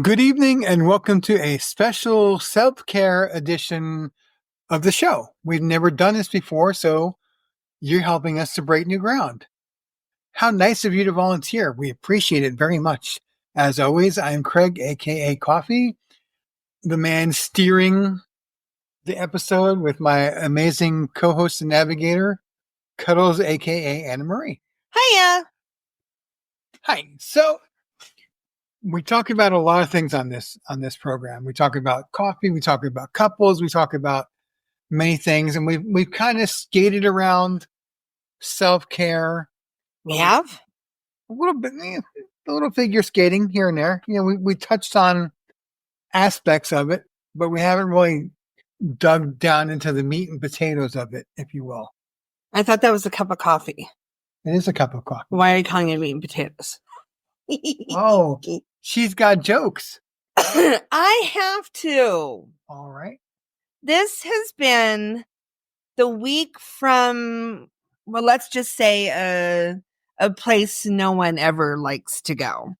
Good evening and welcome to a special self-care edition of the show. We've never done this before, so you're helping us to break new ground. How nice of you to volunteer. We appreciate it very much. As always, I'm Craig, aka Coffee, the man steering the episode with my amazing co-host and navigator, Cuddles, aka Anna Marie. Hiya. Hi. So we talk about a lot of things on this program. We talk about coffee, we talk about couples, we talk about many things, and we've kind of skated around self-care. We have a little bit, a little figure skating here and there. You know, we touched on aspects of it, but we haven't really dug down into the meat and potatoes of it, if you will. I thought that was a cup of coffee. It is a cup of coffee. Why are you calling it meat and potatoes? Oh, she's got jokes. I have to. All right. This has been the week from, well, let's just say a place no one ever likes to go.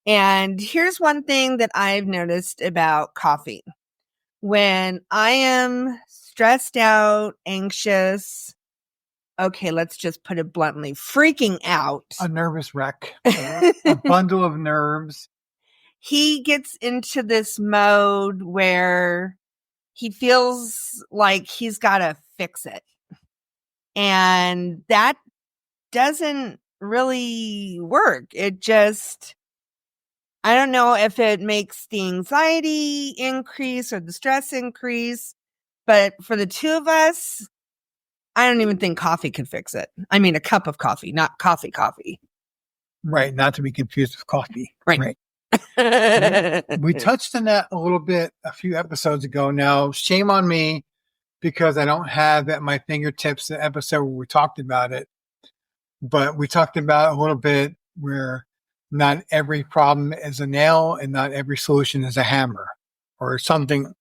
And here's one thing that I've noticed about coffee. When I am stressed out, anxious, okay, let's just put it bluntly, freaking out. A nervous wreck, a bundle of nerves. He gets into this mode where he feels like he's got to fix it. And that doesn't really work. It just, I don't know if it makes the anxiety increase or the stress increase, but for the two of us, I don't even think coffee could fix it. I mean, a cup of coffee, not coffee. Right. Not to be confused with coffee. Right. We touched on that a little bit a few episodes ago. Now, shame on me because I don't have at my fingertips the episode where we talked about it. But we talked about a little bit where not every problem is a nail and not every solution is a hammer or something.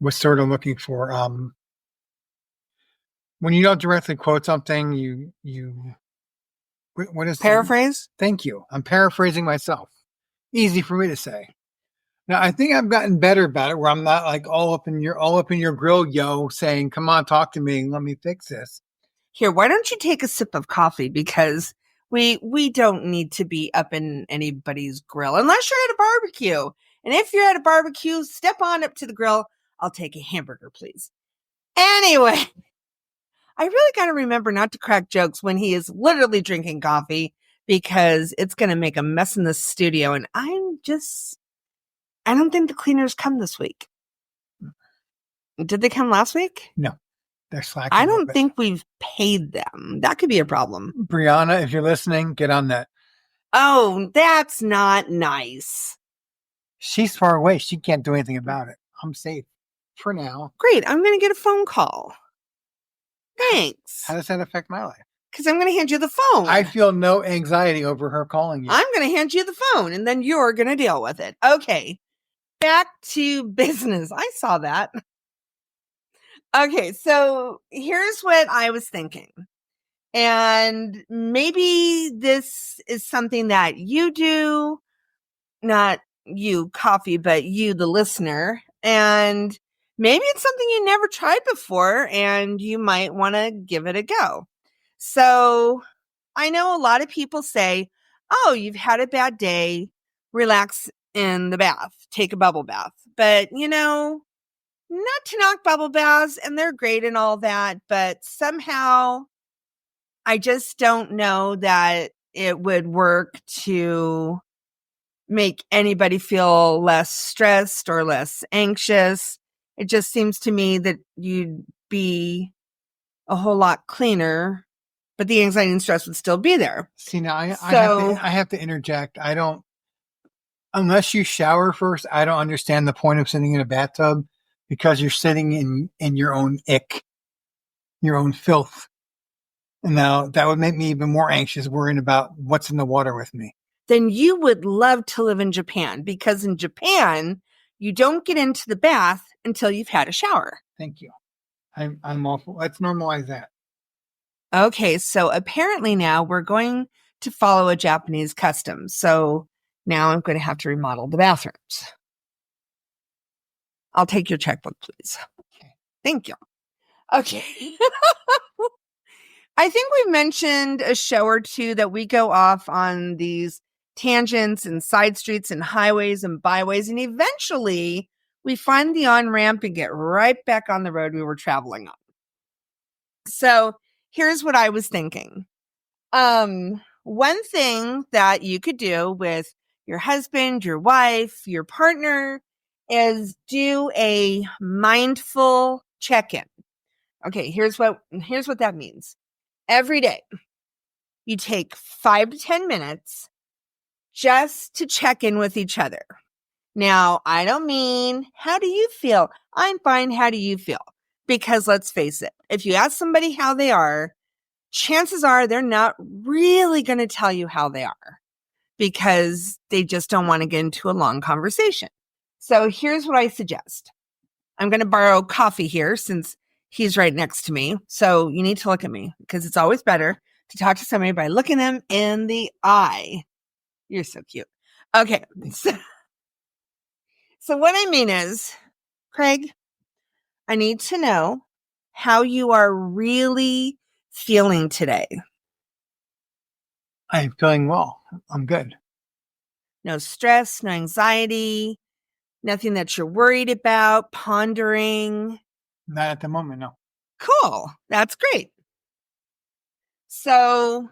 Was sort of looking for when you don't directly quote something, you what is paraphrase? Thank you. I'm paraphrasing myself. Easy for me to say. Now I think I've gotten better about it where I'm not like all up in your grill, yo, saying, "Come on, talk to me, let me fix this." Here, why don't you take a sip of coffee because we don't need to be up in anybody's grill unless you're at a barbecue. And if you're at a barbecue, step on up to the grill. I'll take a hamburger, please. Anyway, I really got to remember not to crack jokes when he is literally drinking coffee because it's going to make a mess in the studio. And I don't think the cleaners come this week. Did they come last week? No, they're slacking. I don't think we've paid them. That could be a problem. Brianna, if you're listening, get on that. Oh, that's not nice. She's far away. She can't do anything about it. I'm safe. For now. Great. I'm going to get a phone call. Thanks. How does that affect my life? Because I'm going to hand you the phone. I feel no anxiety over her calling you. I'm going to hand you the phone and then you're going to deal with it. Okay. Back to business. I saw that. Okay. So here's what I was thinking. And maybe this is something that you do, not you, Coffee, but you, the listener. And maybe it's something you never tried before and you might want to give it a go. So I know a lot of people say, oh, you've had a bad day, relax in the bath, take a bubble bath. But, not to knock bubble baths, and they're great and all that, but somehow I just don't know that it would work to make anybody feel less stressed or less anxious. It just seems to me that you'd be a whole lot cleaner, but the anxiety and stress would still be there. See, now I have to interject. Unless you shower first, I don't understand the point of sitting in a bathtub because you're sitting in your own ick, your own filth. And now that would make me even more anxious worrying about what's in the water with me. Then you would love to live in Japan because in Japan, you don't get into the bath until you've had a shower. Thank you. I'm awful. Let's normalize that. Okay, so apparently now we're going to follow a Japanese custom. So now I'm going to have to remodel the bathrooms. I'll take your checkbook, please. Okay. Thank you. Okay. I think we've mentioned a show or two that we go off on these tangents and side streets and highways and byways, and eventually we find the on-ramp and get right back on the road we were traveling on. So here's what I was thinking. One thing that you could do with your husband, your wife, your partner is do a mindful check-in. Okay, here's what that means. Every day, you take 5 to 10 minutes just to check in with each other. Now, I don't mean, how do you feel? I'm fine. How do you feel? Because let's face it, if you ask somebody how they are, chances are they're not really going to tell you how they are because they just don't want to get into a long conversation. So here's what I suggest. I'm going to borrow coffee here since he's right next to me. So you need to look at me because it's always better to talk to somebody by looking them in the eye. You're so cute. Okay. So what I mean is, Craig, I need to know how you are really feeling today. I'm feeling well. I'm good. No stress, no anxiety, nothing that you're worried about, pondering. Not at the moment, no. Cool. That's great. So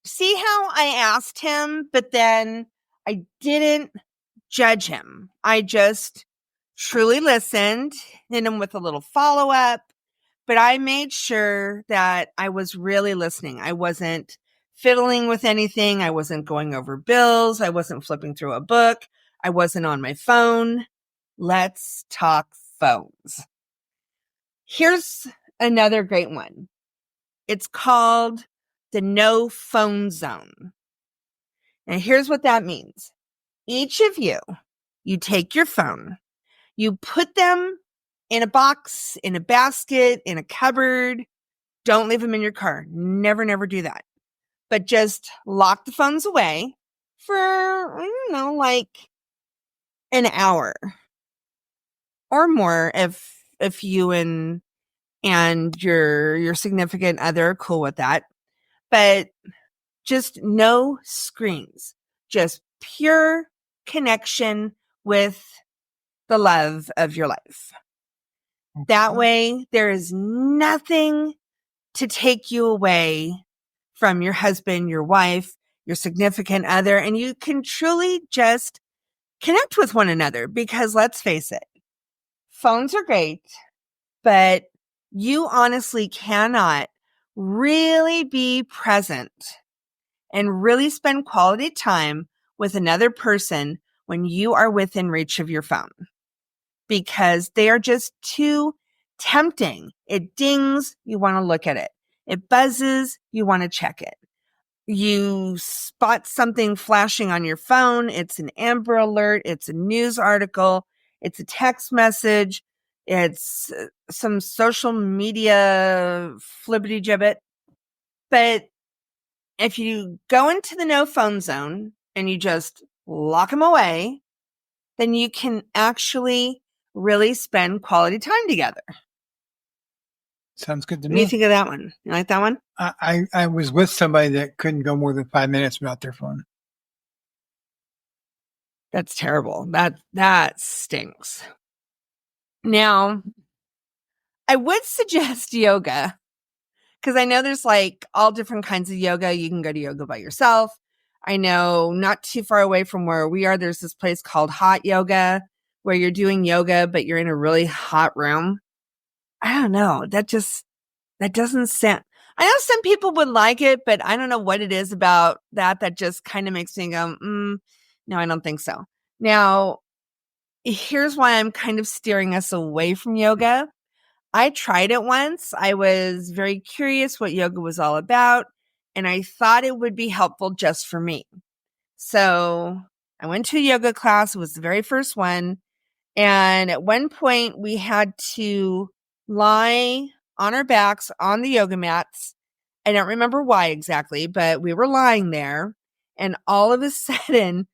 see how I asked him, but then I didn't judge him. I just truly listened, hit him with a little follow-up, but I made sure that I was really listening. I wasn't fiddling with anything. I wasn't going over bills. I wasn't flipping through a book. I wasn't on my phone. Let's talk phones. Here's another great one. It's called the no phone zone. And here's what that means. Each of you take your phone, you put them in a box, in a basket, in a cupboard. Don't leave them in your car. Never, never do that. But just lock the phones away for, like an hour or more if you and your significant other are cool with that. But just no screens, just pure connection with the love of your life. That way, there is nothing to take you away from your husband, your wife, your significant other, and you can truly just connect with one another because let's face it, phones are great, but you honestly cannot really be present and really spend quality time with another person when you are within reach of your phone because they are just too tempting. It dings, you want to look at it. It buzzes, you want to check it. You spot something flashing on your phone. It's an Amber Alert. It's a news article. It's a text message. It's some social media flibbity gibbet. But if you go into the no phone zone and you just lock them away, then you can actually really spend quality time together. Sounds good to What me. do you think of that one? You like that one? I was with somebody that couldn't go more than 5 minutes without their phone. That's terrible. That stinks. Now, I would suggest yoga because I know there's like all different kinds of yoga. You can go to yoga by yourself. I know not too far away from where we are, there's this place called hot yoga where you're doing yoga, but you're in a really hot room. I don't know. That doesn't sound, I know some people would like it, but I don't know what it is about that just kind of makes me go, no, I don't think so. Now, here's why I'm kind of steering us away from yoga. I tried it once. I was very curious what yoga was all about, and I thought it would be helpful just for me. So I went to a yoga class. It was the very first one. And at one point, we had to lie on our backs on the yoga mats I don't remember why exactly, but we were lying there, and all of a sudden,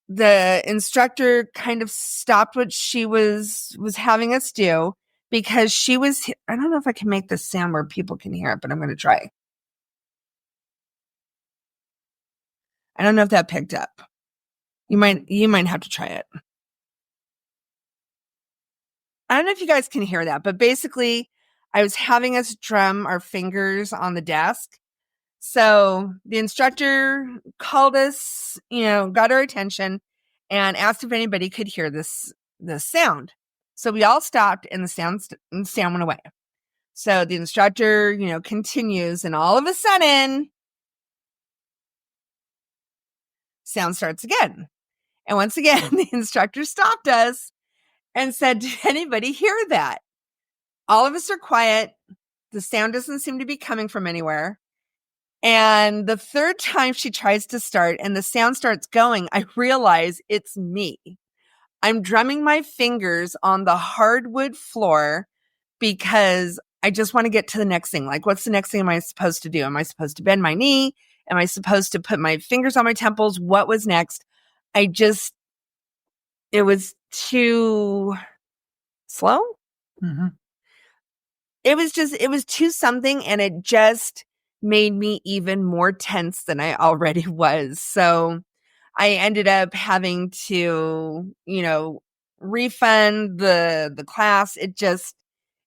the instructor kind of stopped what she was having us do because I don't know if I can make this sound where people can hear it, but I'm going to try. I don't know if that picked up. You might have to try it. I don't know if you guys can hear that, but basically I was having us drum our fingers on the desk. So the instructor called us, got our attention and asked if anybody could hear this sound. So we all stopped and the sound went away. So the instructor, continues, and all of a sudden sound starts again. And once again, the instructor stopped us and said, "Did anybody hear that?" All of us are quiet. The sound doesn't seem to be coming from anywhere. And the third time she tries to start and the sound starts going, I realize it's me. I'm drumming my fingers on the hardwood floor because I just want to get to the next thing. Like, what's the next thing am I supposed to do? Am I supposed to bend my knee? Am I supposed to put my fingers on my temples? What was next? It was too slow. Mm-hmm. It was too something, and it just made me even more tense than I already was. So I ended up having to, refund the class. It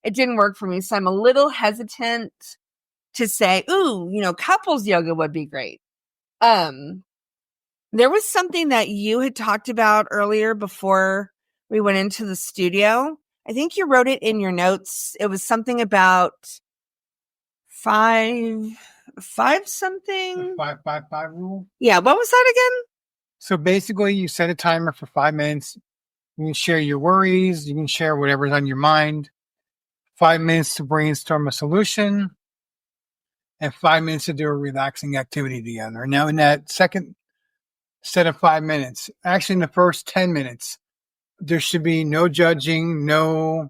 didn't work for me. So I'm a little hesitant to say, ooh, couples yoga would be great. There was something that you had talked about earlier before we went into the studio. I think you wrote it in your notes. It was something about five something. The 5-5-5 rule. Yeah. What was that again? So basically, you set a timer for 5 minutes. You can share your worries. You can share whatever's on your mind. 5 minutes to brainstorm a solution, and 5 minutes to do a relaxing activity together. Now, in that second set of 5 minutes, actually in the first 10 minutes, there should be no judging. The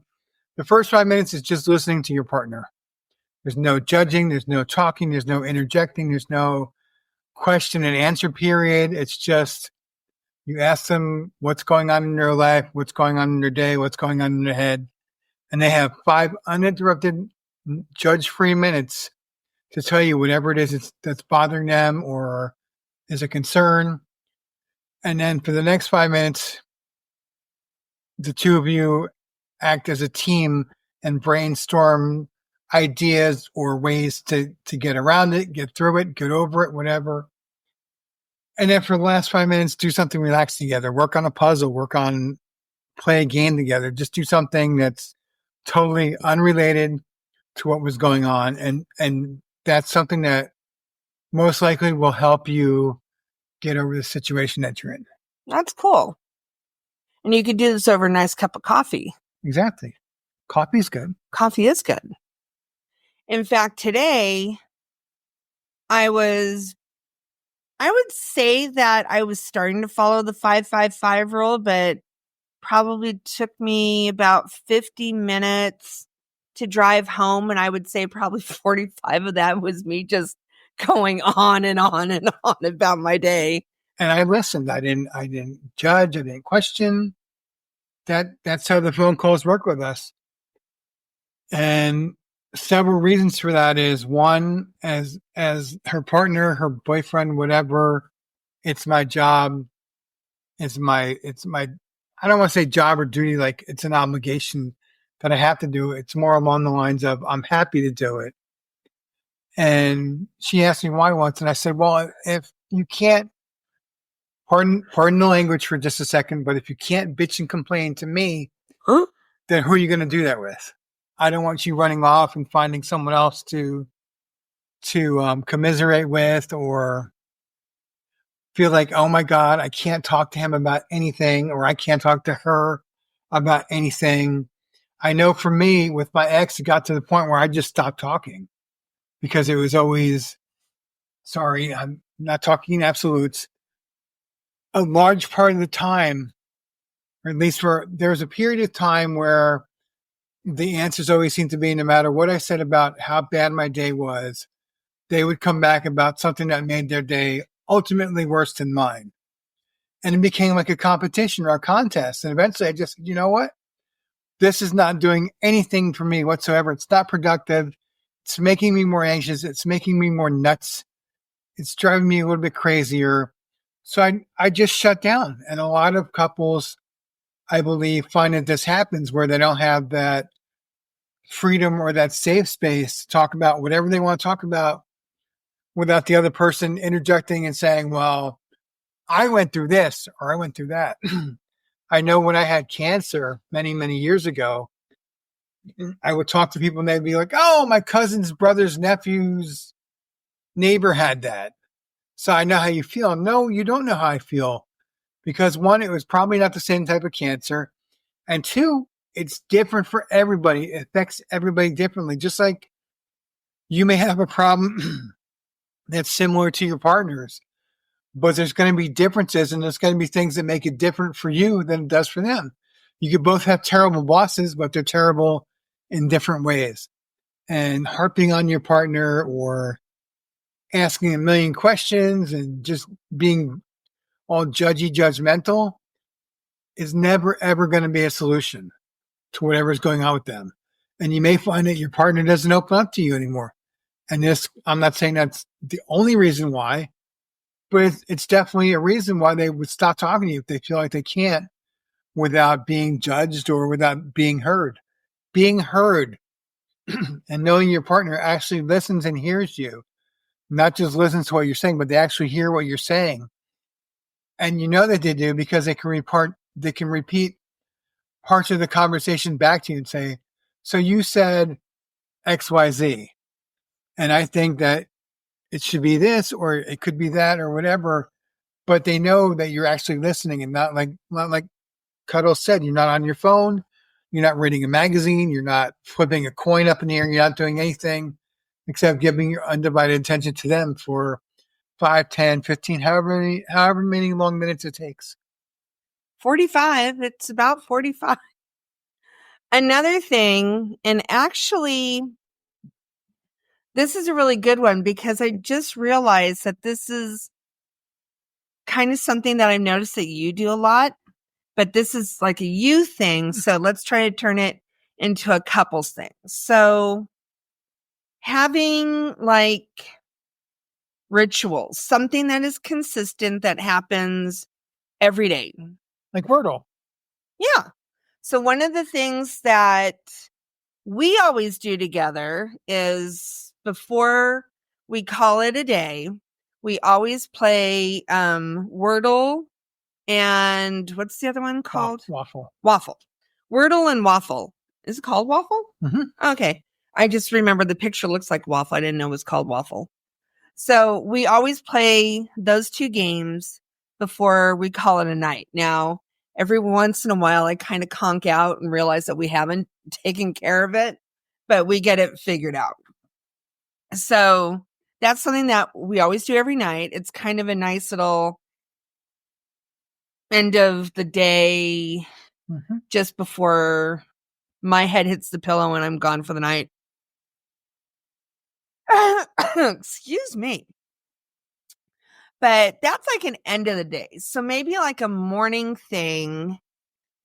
first 5 minutes is just listening to your partner. There's no judging. There's no talking. There's no interjecting. There's no question and answer period. It's just you ask them what's going on in their life, what's going on in their day, what's going on in their head. And they have 5 uninterrupted, judge-free minutes to tell you whatever it is that's bothering them or is a concern. And then for the next 5 minutes, the two of you act as a team and brainstorm ideas or ways to get around it, get through it, get over it, whatever. And then for the last 5 minutes, do something relaxed together. Work on a puzzle, play a game together. Just do something that's totally unrelated to what was going on. And that's something that most likely will help you get over the situation that you're in. That's cool. And you could do this over a nice cup of coffee. Exactly. Coffee's good. Coffee is good. In fact, today I would say that I was starting to follow the 5-5-5 rule, but probably took me about 50 minutes to drive home. And I would say probably 45 of that was me just going on and on and on about my day. And I listened. I didn't judge. I didn't question. That's how the phone calls work with us. And several reasons for that is one, as her partner, her boyfriend, whatever, it's my job. It's my I don't want to say job or duty, like it's an obligation that I have to do. It's more along the lines of I'm happy to do it. And she asked me why once, and I said, well, if you can't, pardon the language for just a second, but if you can't bitch and complain to me, then who are you going to do that with? I don't want you running off and finding someone else to commiserate with or feel like, oh my God, I can't talk to him about anything, or I can't talk to her about anything. I know for me, with my ex, it got to the point where I just stopped talking because it was always, sorry, I'm not talking in absolutes. A large part of the time, or at least there was a period of time where the answers always seemed to be, no matter what I said about how bad my day was, they would come back about something that made their day ultimately worse than mine. And it became like a competition or a contest. And eventually I just said, you know what? This is not doing anything for me whatsoever. It's not productive. It's making me more anxious. It's making me more nuts. It's driving me a little bit crazier. So I just shut down. And a lot of couples, I believe, find that this happens where they don't have that freedom or that safe space to talk about whatever they want to talk about without the other person interjecting and saying, well, I went through this or I went through that. I know when I had cancer many, many years ago, I would talk to people and they'd be like, oh, my cousin's brother's nephew's neighbor had that. So I know how you feel. No, you don't know how I feel because one, it was probably not the same type of cancer. And two, it's different for everybody. It affects everybody differently. Just like you may have a problem that's similar to your partner's, but there's going to be differences and there's going to be things that make it different for you than it does for them. You could both have terrible bosses, but they're terrible in different ways. And harping on your partner or asking a million questions and just being all judgmental is never, ever going to be a solution to whatever's going on with them. And you may find that your partner doesn't open up to you anymore. And this, I'm not saying that's the only reason why, but it's definitely a reason why they would stop talking to you if they feel like they can't without being judged or without being heard. Being heard and knowing your partner actually listens and hears you, not just listens to what you're saying, but they actually hear what you're saying. And you know that they do because they can repeat parts of the conversation back to you and say, so you said XYZ. And I think that it should be this, or it could be that, or whatever. But they know that you're actually listening and not like Cuddles said, you're not on your phone. You're not reading a magazine. You're not flipping a coin up in the air. You're not doing anything except giving your undivided attention to them for 5, 10, 15, however many long minutes it takes. 45. It's about 45. Another thing, and actually, this is a really good one because I just realized that this is kind of something that I've noticed that you do a lot, but this is like a you thing. So let's try to turn it into a couples thing. So having like rituals, something that is consistent that happens every day. Like Wordle. Yeah. So one of the things that we always do together is before we call it a day, we always play Wordle and what's the other one called? Waffle. Waffle. Wordle and Waffle. Is it called Waffle? Mm-hmm. Okay. I just remember the picture looks like Waffle. I didn't know it was called Waffle. So we always play those two games before we call it a night. Now, every once in a while, I kind of conk out and realize that we haven't taken care of it, but we get it figured out. So that's something that we always do every night. It's kind of a nice little end of the day just before my head hits the pillow and I'm gone for the night. Excuse me. But that's like an end of the day. So maybe like a morning thing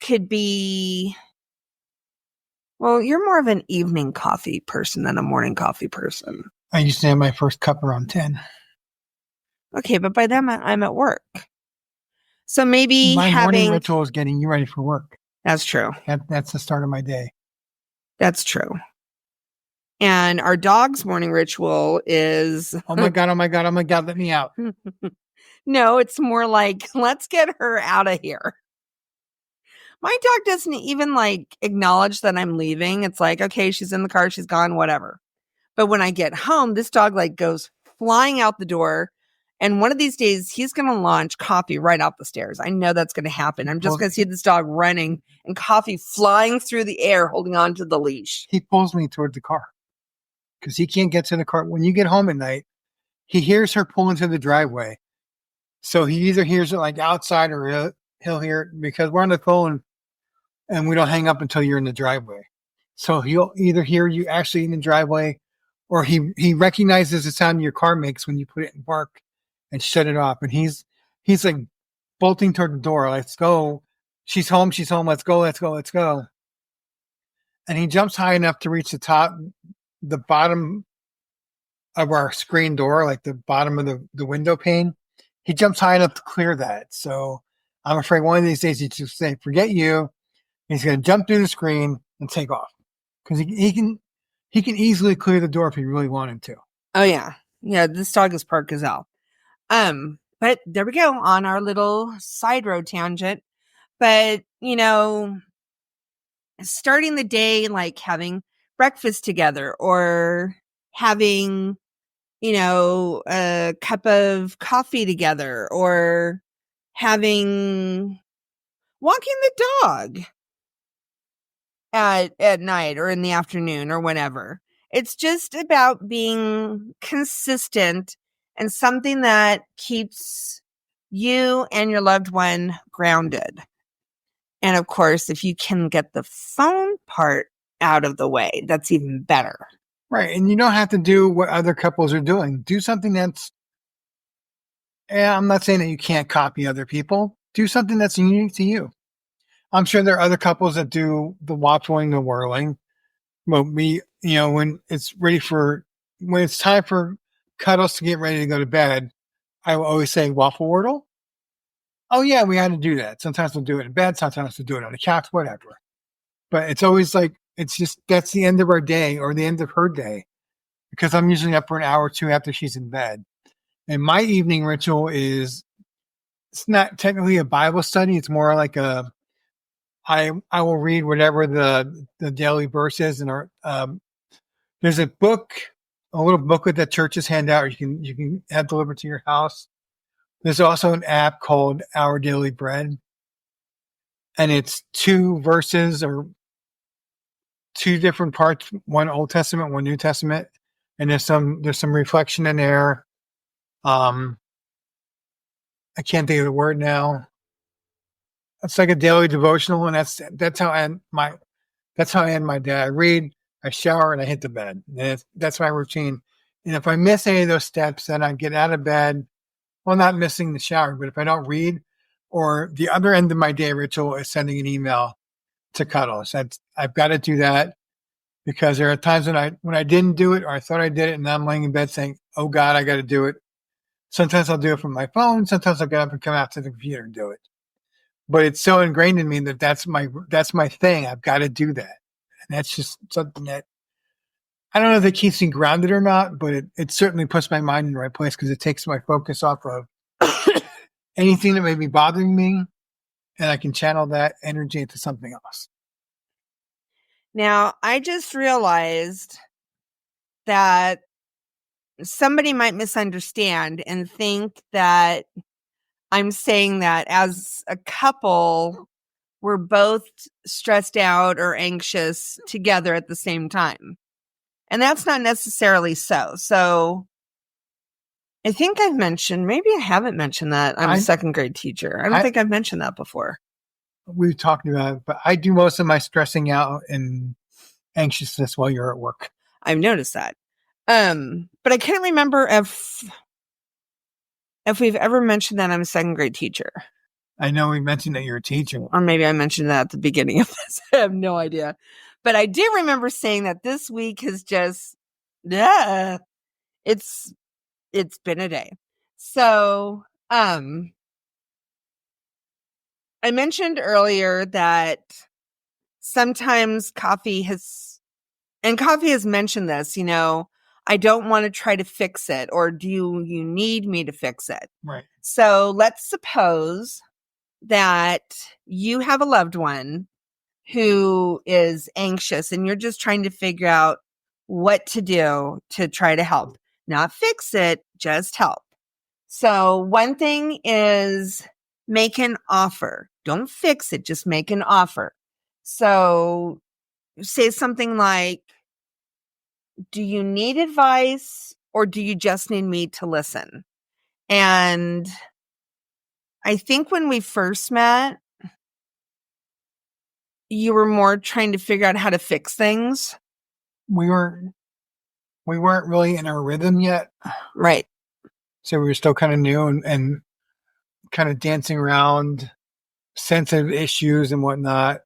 could be, well, you're more of an evening coffee person than a morning coffee person. I used to have my first cup around 10. Okay, but by then I'm at work. So maybe my morning ritual is getting you ready for work. That's true. That's the start of my day. That's true. And our dog's morning ritual is... Oh my God, let me out. No, it's more like, let's get her out of here. My dog doesn't even like acknowledge that I'm leaving. It's like, okay, she's in the car, she's gone, whatever. But when I get home, this dog like goes flying out the door. And one of these days, he's going to launch Coffee right out the stairs. I know that's going to happen. I'm just going to see this dog running and Coffee flying through the air, holding on to the leash. He pulls me toward the car because he can't get to the car. When you get home at night, he hears her pull into the driveway. So he either hears it like outside or he'll hear it because we're on the phone and we don't hang up until you're in the driveway. So he'll either hear you actually in the driveway or he recognizes the sound your car makes when you put it in park and shut it off, and he's like bolting toward the door. Let's go. She's home. She's home. Let's go. Let's go. Let's go. And he jumps high enough to reach the bottom of our screen door, like the bottom of the window pane. He jumps high enough to clear that. So I'm afraid one of these days he's just say, "Forget you." He's going to jump through the screen and take off because he can easily clear the door if he really wanted to. Oh yeah. Yeah, this dog is Park Gazelle. But there we go on our little side road tangent. But, starting the day like having breakfast together or having, a cup of coffee together or having walking the dog at night or in the afternoon or whenever. It's just about being consistent and something that keeps you and your loved one grounded. And of course, if you can get the phone part out of the way, that's even better. Right. And you don't have to do what other couples are doing. Do something that's, I'm not saying that you can't copy other people. Do something that's unique to you. I'm sure there are other couples that do the waffling, the whirling. Well, when when it's time for Cuddles to get ready to go to bed, I will always say waffle wordle. Oh yeah, we had to do that. Sometimes we'll do it in bed. Sometimes we'll do it on the couch, whatever. But it's always like, it's just, that's the end of our day or the end of her day because I'm usually up for an hour or two after she's in bed. And my evening ritual it's not technically a Bible study. It's more like I will read whatever the daily verse is. And there's a little booklet that churches hand out. You can have delivered to your house. There's also an app called Our Daily Bread. And it's 2 verses or 2 different parts, one Old Testament, one New Testament. And there's some reflection in there. I can't think of the word now. It's like a daily devotional, and that's how I end my day. I read, I shower, and I hit the bed. And that's my routine. And if I miss any of those steps, then I get out of bed. Well, not missing the shower, but if I don't read, or the other end of my day ritual is sending an email to Cuddles. I've got to do that because there are times when I didn't do it or I thought I did it, and now I'm laying in bed saying, "Oh God, I got to do it." Sometimes I'll do it from my phone. Sometimes I'll get up and come out to the computer and do it. But it's so ingrained in me that that's my thing. I've got to do that, and that's just something that I don't know if it keeps me grounded or not, but it certainly puts my mind in the right place because it takes my focus off of anything that may be bothering me, and I can channel that energy into something else. Now, I just realized that somebody might misunderstand and think that I'm saying that as a couple, we're both stressed out or anxious together at the same time. And that's not necessarily so. So I think I've mentioned, maybe I haven't mentioned that I'm a second grade teacher. I don't think I've mentioned that before. We've talked about it, but I do most of my stressing out and anxiousness while you're at work. I've noticed that. But I can't remember if we've ever mentioned that I'm a second grade teacher. I know we mentioned that you're a teacher. Or maybe I mentioned that at the beginning of this. I have no idea. But I do remember saying that this week has just, it's been a day. So, I mentioned earlier that sometimes coffee has mentioned this, I don't want to try to fix it, or do you need me to fix it? Right. So let's suppose that you have a loved one who is anxious and you're just trying to figure out what to do to try to help. Not fix it, just help. So one thing is make an offer. Don't fix it, just make an offer. So say something like, do you need advice or do you just need me to listen? And I think when we first met, you were more trying to figure out how to fix things. We were we weren't really in our rhythm yet. Right. So we were still kind of new and kind of dancing around sensitive issues and whatnot.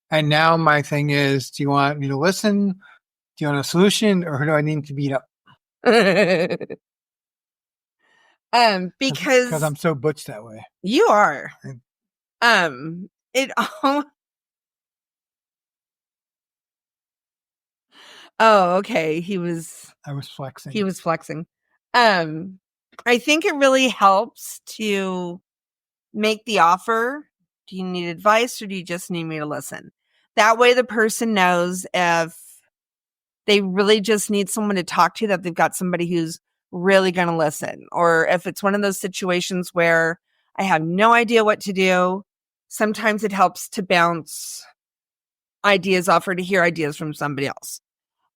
And now my thing is, do you want me to listen? Do you want a solution, or who do I need to beat up? Because Because I'm so butch that way. you are. It Oh, okay. I was flexing. He was flexing. I think it really helps to make the offer. Do you need advice or do you just need me to listen? That way the person knows if they really just need someone to talk to, that they've got somebody who's really going to listen. Or if it's one of those situations where I have no idea what to do, sometimes it helps to bounce ideas off or to hear ideas from somebody else.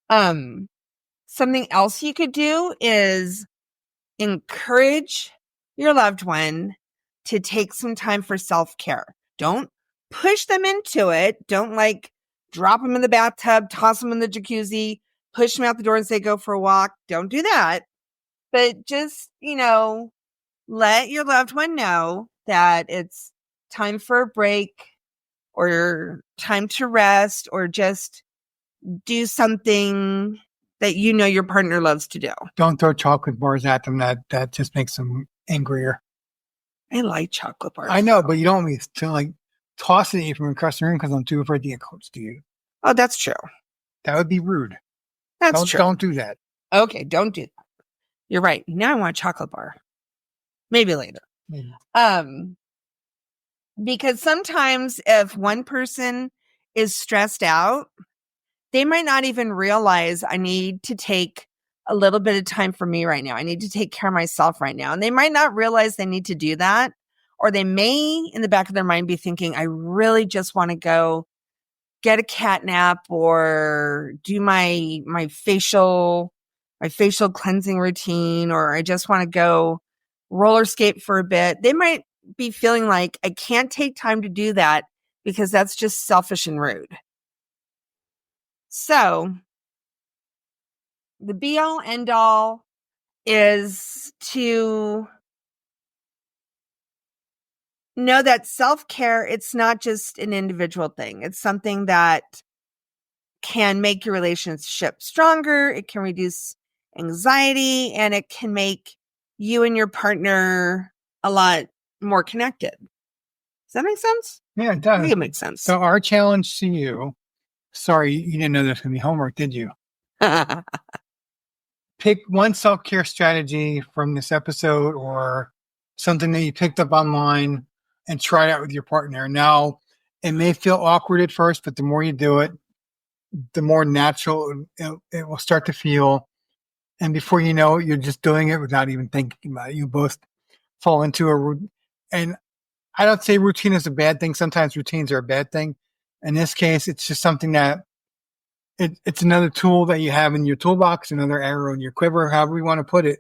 Something else you could do is encourage your loved one to take some time for self-care. Don't push them into it. Don't like drop them in the bathtub, toss them in the jacuzzi, push them out the door and say, go for a walk. Don't do that. But just, let your loved one know that it's time for a break or time to rest or just do something that your partner loves to do. Don't throw chocolate bars at them. That just makes them angrier. I like chocolate bars. I know, but you don't want me to like toss it at you from across the room because I'm too afraid to get close to you. Oh, that's true. That would be rude. That's true. Don't do that. Okay, don't do that. You're right. Now I want a chocolate bar. Maybe later. Maybe. Because sometimes if one person is stressed out, they might not even realize I need to take a little bit of time for me right now. I need to take care of myself right now. And they might not realize they need to do that. Or they may, in the back of their mind, be thinking, I really just want to go get a cat nap or do my facial cleansing routine, or I just want to go roller skate for a bit. They might be feeling like I can't take time to do that because that's just selfish and rude. So the be all end all is to know that self-care, it's not just an individual thing. It's something that can make your relationship stronger. It can reduce anxiety and it can make you and your partner a lot more connected. Does that make sense? Yeah, it does. I think it makes sense. So our challenge to you, sorry, you didn't know there's going to be homework, did you? Pick one self-care strategy from this episode or something that you picked up online and try it out with your partner. Now, it may feel awkward at first, but the more you do it, the more natural it will start to feel. And before you know it, you're just doing it without even thinking about it. You both fall into a routine. And I don't say routine is a bad thing. Sometimes routines are a bad thing. In this case, it's just something that it's another tool that you have in your toolbox, another arrow in your quiver, however you want to put it.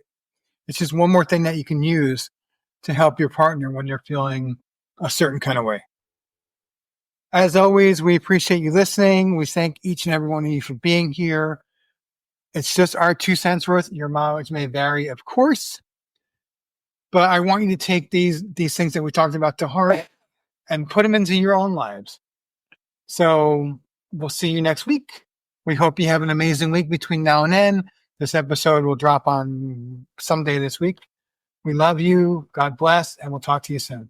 It's just one more thing that you can use to help your partner when they're feeling a certain kind of way. As always, we appreciate you listening. We thank each and every one of you for being here. It's just our 2 cents worth. Your mileage may vary, of course. But I want you to take these things that we talked about to heart and put them into your own lives. So we'll see you next week. We hope you have an amazing week between now and then. This episode will drop on someday this week. We love you. God bless, and we'll talk to you soon.